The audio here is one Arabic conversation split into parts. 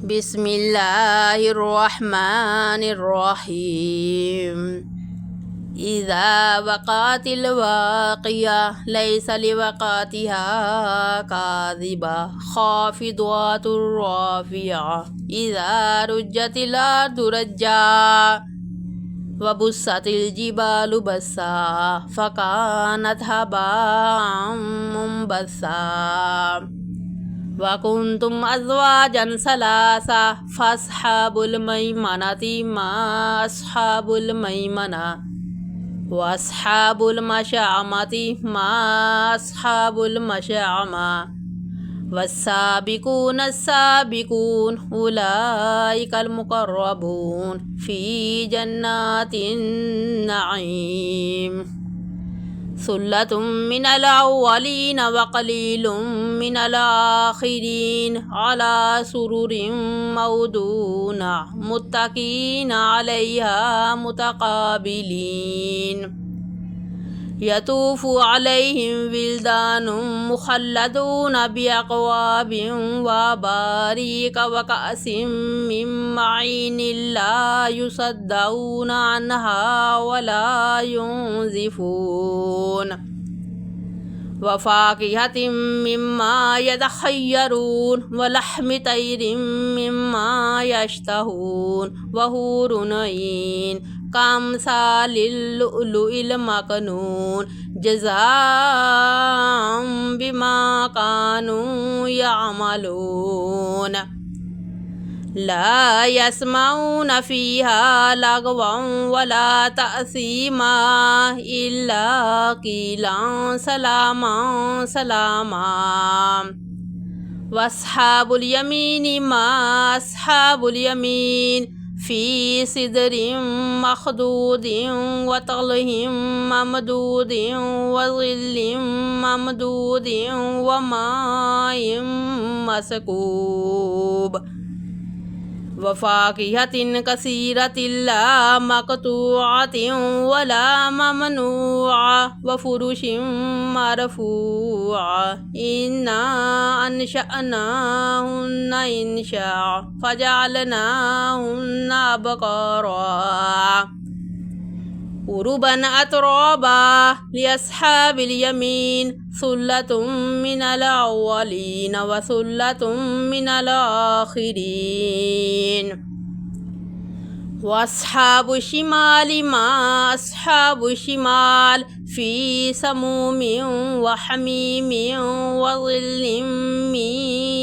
بسم الله الرحمن الرحيم. إذا وقعت الواقعة ليس لوقعتها كاذبة خافضة رافعة إذا رجت الأرض رجا وبست الجبال بسا فكانت هباء منبثا وكنتم أزواجا ثلاثة فأصحاب الميمنة ما أصحاب الميمنة وأصحاب المشأمة ما أصحاب المشأمة والسابقون السابقون أولئك المقربون في جنات النعيم. ثلة من الأولين وقليل من الآخرين على سرر موضونة متكئين عليها متقابلين يطوف عليهم ولدان مخلدون بأكواب وأباريق وكأس من معين لا يصدعون عنها ولا ينزفون وفاكهة مما يتخيرون ولحم طير مما يشتهون وحور عين كأمثال اللؤلؤ المكنون جزاء بما كانوا يعملون. لا يسمعون فيها لغوا ولا تأثيما إلا قيلا سلاما سلاما. وأصحاب اليمين ما أصحاب اليمين في سدر مخضود وطلح ممدود وظل ممدود وماء مسكوب وفاكهة كثيرة لا مقطوعة ولا ممنوعة وفرش مرفوعة إنا أنشأناهن إنشاء فجعلناهن أبكارا عربا أترابا لأصحاب اليمين ثلة من الأولين وثلة من الآخرين. وأصحاب الشمال ما أصحاب الشمال في سموم وحميم وظل من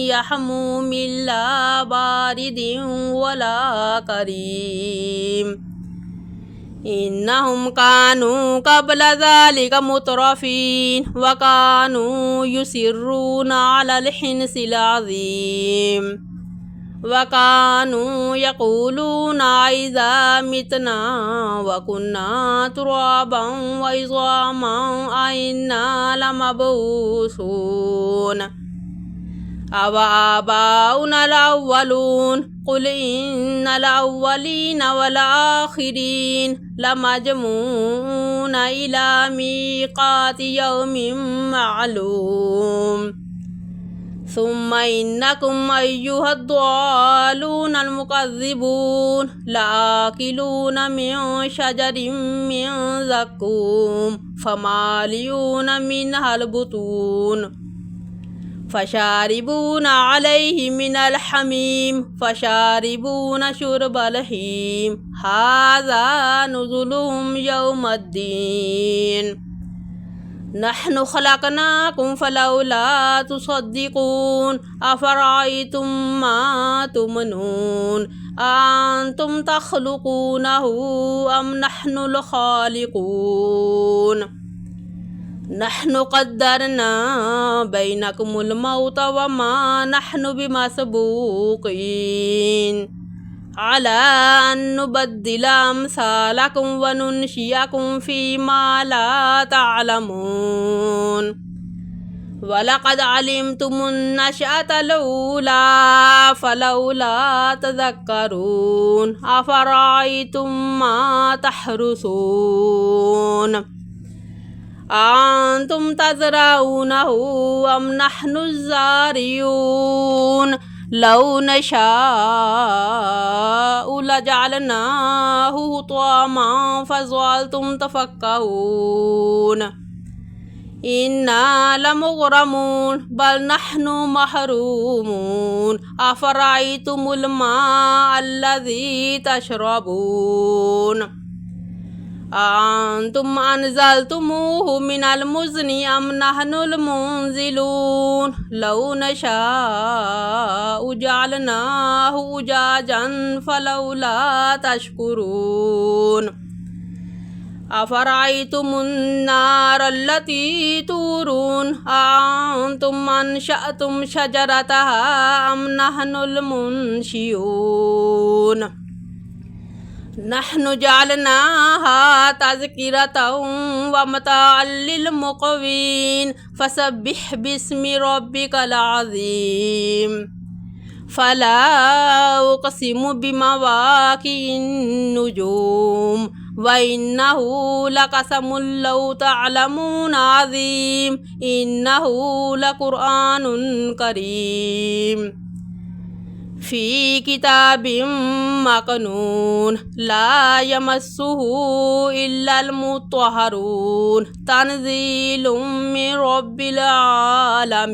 يحموم لا بارد ولا كريم إنهم كانوا قبل ذلك مترفين وكانوا يصرون على الحنث العظيم وكانوا يقولون إذا متنا وكنا ترابا وعظاما أئنا لمبعوثون أو آباؤنا الأولون قل إن الأولين والآخرين لمجموعون إلى ميقات يوم معلوم ثم إنكم أيها الضالون المكذبون لآكلون من شجر من زقوم فمالئون منها البطون فشاربون عليه من الحميم فشاربون شرب الهيم هذا نزلهم يوم الدين نحن خلقناكم فلولا تصدقون أفرأيتم ما تمنون أنتم تخلقونه أم نحن الخالقون نحن قدرنا بينكم الموت وما نحن بمسبوقين على أن نبدل أمثالكم وننشئكم فيما لا تعلمون ولقد علمتم النشأة الأولى فلولا تذكرون أفرأيتم ما تحرثون أنتم تزرعونه أم نحن الزارعون لو نشاء لجعلناه حطاما فظلتم تفكهون إنا لمغرمون بل نحن محرومون أفرأيتم الماء الذي تشربون أأنتم أنزلتموه من المزن أم نحن المنزلون لو نشاء جعلناه أجاجا فلولا تشكرون أفرأيتم النار التي تورون أأنتم أنشأتم شجرتها أم نحن المنشئون نحن جعلناها تذكرة ومتاعا للمقوين فسبح باسم ربك العظيم فلا أقسم بمواقع النجوم وإنه لقسم لو تعلمون عظيم إنه لقرآن كريم في كتاب مكنون لا يمسه إلا المطهرون تنزيل من رب العالمين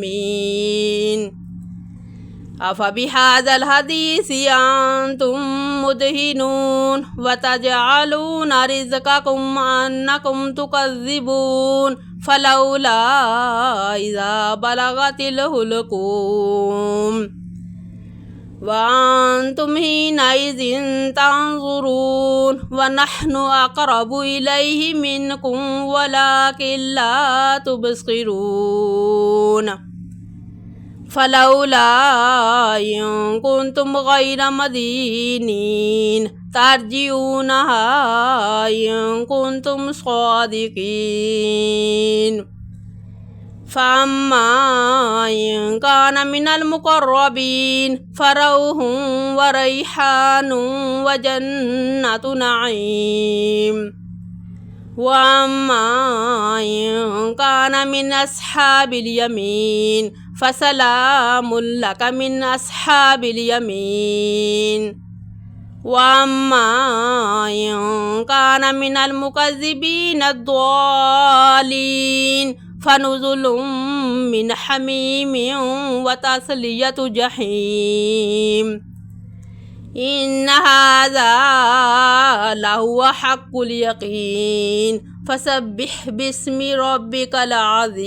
أفبهذا الحديث أنتم مدهنون وتجعلون رزقكم أنكم تكذبون فلولا إذا بلغت الحلقوم وأنتم حينئذ تنظرون ونحن أقرب إليه منكم ولكن لا تبصرون فلولا إن كنتم غير مدينين ترجعونها إن كنتم صادقين فأما إن كان من المقربين فروح وريحان وجنة نعيم وأما إن كان من أصحاب اليمين فسلام لك من أصحاب اليمين وأما إن كان من المكذبين الضالين فنزل من حميم وتصلية جحيم إن هذا لهو حق اليقين فسبح باسم ربك العظيم.